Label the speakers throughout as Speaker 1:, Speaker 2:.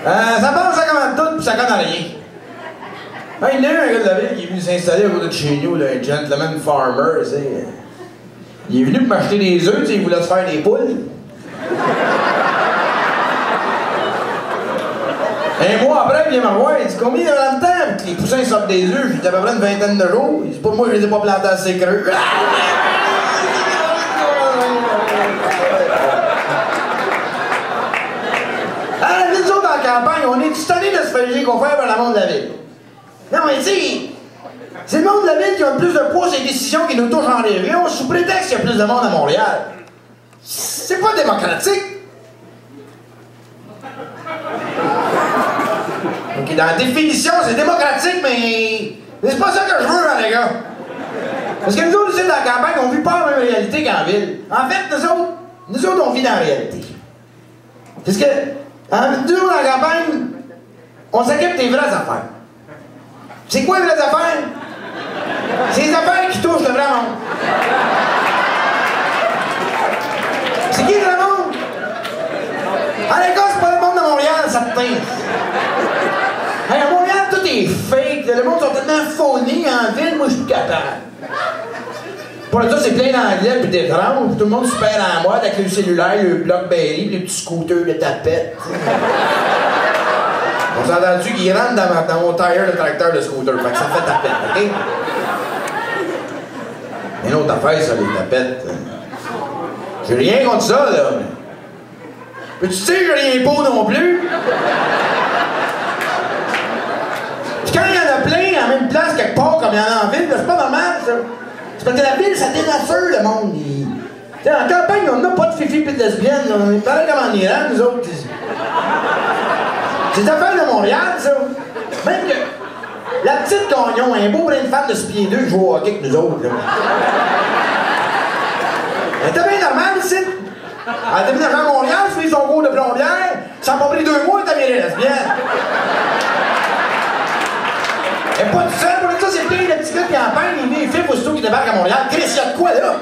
Speaker 1: Ça pense à comment tout, puis ça connaît rien. Il y en a un gars de la ville qui est venu s'installer à côté de chez nous, là, un gentleman farmer, tu sais. Il est venu pour m'acheter des œufs, tu sais, il voulait se faire des poules. Un mois après, il vient me voir, il dit combien il y a dans le temps pour que les poussins sortent des œufs? J'ai dit à peu près une vingtaine de jours. Il dit pas moi, je les ai pas plantés assez creux. Alors, nous autres, dans la campagne, on est tous tannés de se faire juger qu'on fait vers le monde de la ville. Non, mais tu sais, c'est le monde de la ville qui a le plus de poids sur les décisions qui nous touchent en région, sous prétexte qu'il y a plus de monde à Montréal. C'est pas démocratique. OK, dans la définition, c'est démocratique, mais c'est pas ça que je veux, hein, les gars. Parce que nous autres, ici, dans la campagne, on vit pas la même réalité qu'en ville. En fait, nous autres, on vit dans la réalité. Parce que, nous autres, dans la campagne, on s'occupe des vraies affaires. C'est quoi les vraies affaires? C'est les affaires qui touchent le vrai monde. C'est qui le vrai monde? À l'école, c'est pas le monde de Montréal, ça te pince. Hey, à Montréal, tout est fake. Le monde sont tellement phonés en ville, moi, je suis plus capable. Pour le temps, c'est plein d'anglais puis d'étranges. Tout le monde super en mode avec le cellulaire, le Blockberry, les petits scooters de tapette. On s'est entendu qu'ils rentrent dans mon tire de tracteur de scooter. Fait que ça fait tapette, OK? Une autre affaire, ça, les tapettes. J'ai rien contre ça, là. Mais tu sais, j'ai rien pour non plus. Puis quand il y en a plein à la même place quelque part comme il y en a en ville, c'est pas normal, ça. C'est parce que la ville, ça dénature le monde. En campagne, on n'a pas de fifi et de lesbiennes. On est pareil comme en Iran, nous autres. C'est l'affaire de Montréal, ça. Même que la petite Gagnon, un beau brin de femme de 6 pieds 2 qui joue au hockey avec nous autres, là. Elle était bien normale, ici. Elle était venue à Montréal, suivi son cours de plombière. Ça n'a pas pris 2 mois, elle t'a viré lesbienne. Elle n'est pas toute seule, pour ça, c'est plein de petits gars qui en peignent, ils viennent, ils filment aussitôt qu'ils débarquent à Montréal. Chris, il y a de quoi, là?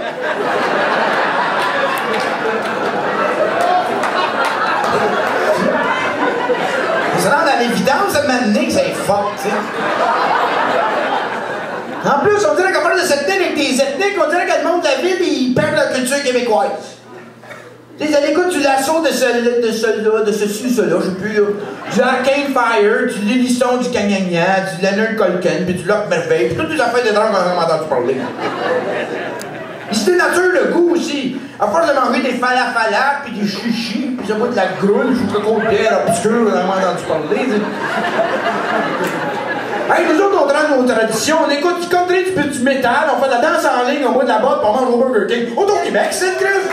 Speaker 1: Ça rentre dans l'évidence de m'amener que c'est fuck, tu sais. En plus, on dirait qu'on parle de cette ethnique avec des ethniques, on dirait que le monde de la ville, ils perdent leur culture québécoise. Tu sais, à l'écoute du lasso de ceci, de cela, je sais plus, là. Du Arcade Fire, du Lélisson du Cagnagna, du Leonard Colkin, puis du Locke Merveille, puis toutes les affaires d'étranges qu'on a vraiment entendu parler. Ils dénaturent le goût aussi. À force de manger des falafala, puis des chichis, puis ça va de la groule, je trouve qu'on terre obscure, on a vraiment entendu parler. Hey, nous autres, on traite nos traditions, on écoute du country, du métal, on fait de la danse en ligne, on boit de la botte, puis on mange au Burger King. Au Québec, c'est une crise!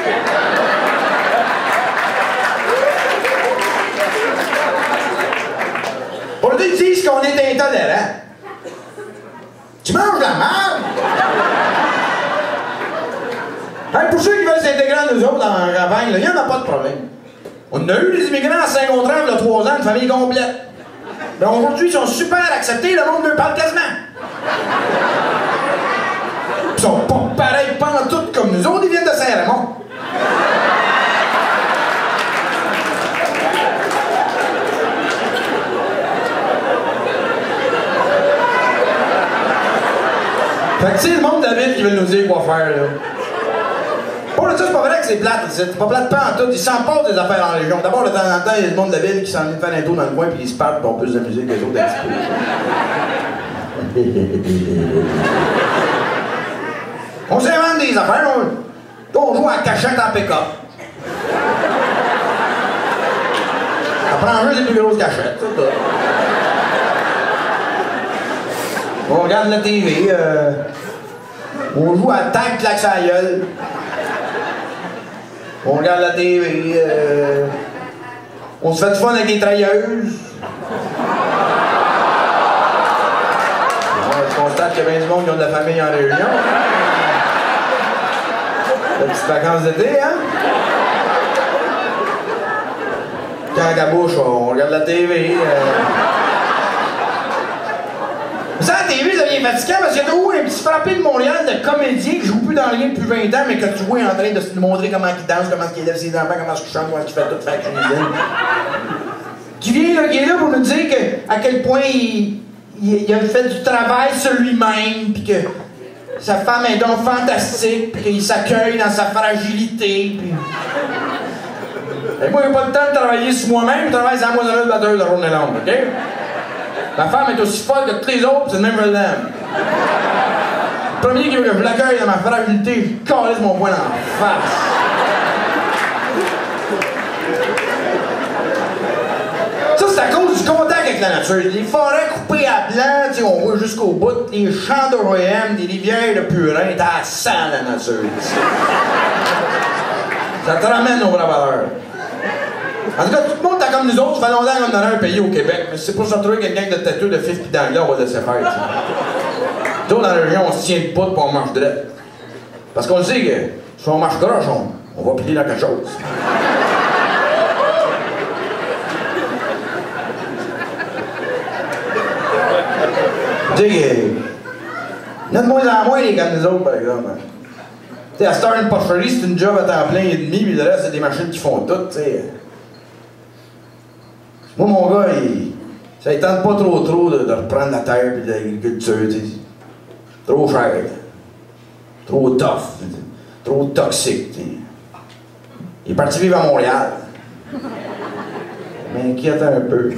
Speaker 1: Pour nous, ils disent qu'on est intolérant. Tu manges de la merde! Hey, pour ceux qui veulent s'intégrer à nous autres dans la campagne, il n'y en a pas de problème. On a eu des immigrants à Saint-Gontran il y a 3 ans, une famille complète. Mais aujourd'hui, ils sont super acceptés, le monde leur parle quasiment. Ils sont pas pareils pantoute comme nous autres, ils viennent de Saint-Raymond. Fait que c'est le monde de la ville qui veut nous dire quoi faire, là. Pour le ça, c'est pas vrai que c'est plate, c'est pas plate pas en tout. Ils s'en passent des affaires en région. D'abord, de temps en temps, il y a le monde de la ville qui s'en vient faire un tour dans le coin puis ils se parlent pour plus s'amuser que les autres un petit peu. On s'invente des affaires, on joue à cachette en pick-up. Ça prend juste les plus grosses cachettes, ça. On regarde la TV, on joue à tag claque sa gueule. On regarde la TV, on se fait du fun avec des trailleuses. Je constate qu'il y a bien du monde qui ont de la famille en région. Les petites vacances d'été, hein? Quand à la bouche, on regarde la TV. Ça, la TV, ça devient fatigant parce qu'il y a toujours un petit frappé de Montréal de comédien qui joue plus dans rien depuis 20 ans, mais que tu vois en train de se montrer comment il danse, comment il lève ses enfants, comment il chante, comment il fait tout, fait que je les aime. qui est là pour nous dire que, à quel point il a fait du travail sur lui-même, puis que sa femme est donc fantastique, puis qu'il s'accueille dans sa fragilité, puis... Et moi, j'ai pas le temps de travailler sur moi-même, je travaille sur la moisonneur de batteur de la journée longue, OK? Ma femme est aussi folle que toutes les autres, c'est le même je l'aime. Le premier qui veut que je l'accueille dans ma fragilité, je calisse mon poing dans la face. Ça, c'est à cause du contact avec la nature. Les forêts coupées à blanc, tu sais, on voit jusqu'au bout, les champs d'OEM, des rivières de purin, t'as sang la nature. Ça te ramène aux vraies valeurs. En tout cas, tout le monde t'as comme nous autres, ça fait longtemps qu'on a un pays au Québec, mais si c'est pour se retrouver quelqu'un de têteux, de fif pis d'anglais, on va laisser faire, t'sais. Nous, dans la région, on se tient de poutre pis on marche droit. Parce qu'on sait que si on marche croche, on va plier dans quelque chose. Tu sais, il y en a de moins en moins les gars de nous autres, par exemple. Tu sais, à Star une porcherie, c'est une job à temps plein et demi, puis le reste, c'est des machines qui font tout, tu sais. Moi, mon gars, ça ne tente pas trop de reprendre la terre et de l'agriculture, tu sais. Trop cher. Trop tough. Trop toxique, tu sais. Il est parti vivre à Montréal. M'inquiète un peu.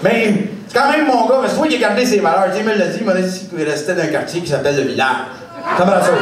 Speaker 1: Mais c'est quand même mon gars, mais c'est toi qui a gardé ses valeurs. Tu sais, il me l'a dit, qu'il restait dans un quartier qui s'appelle Le Village. Ça me rassure.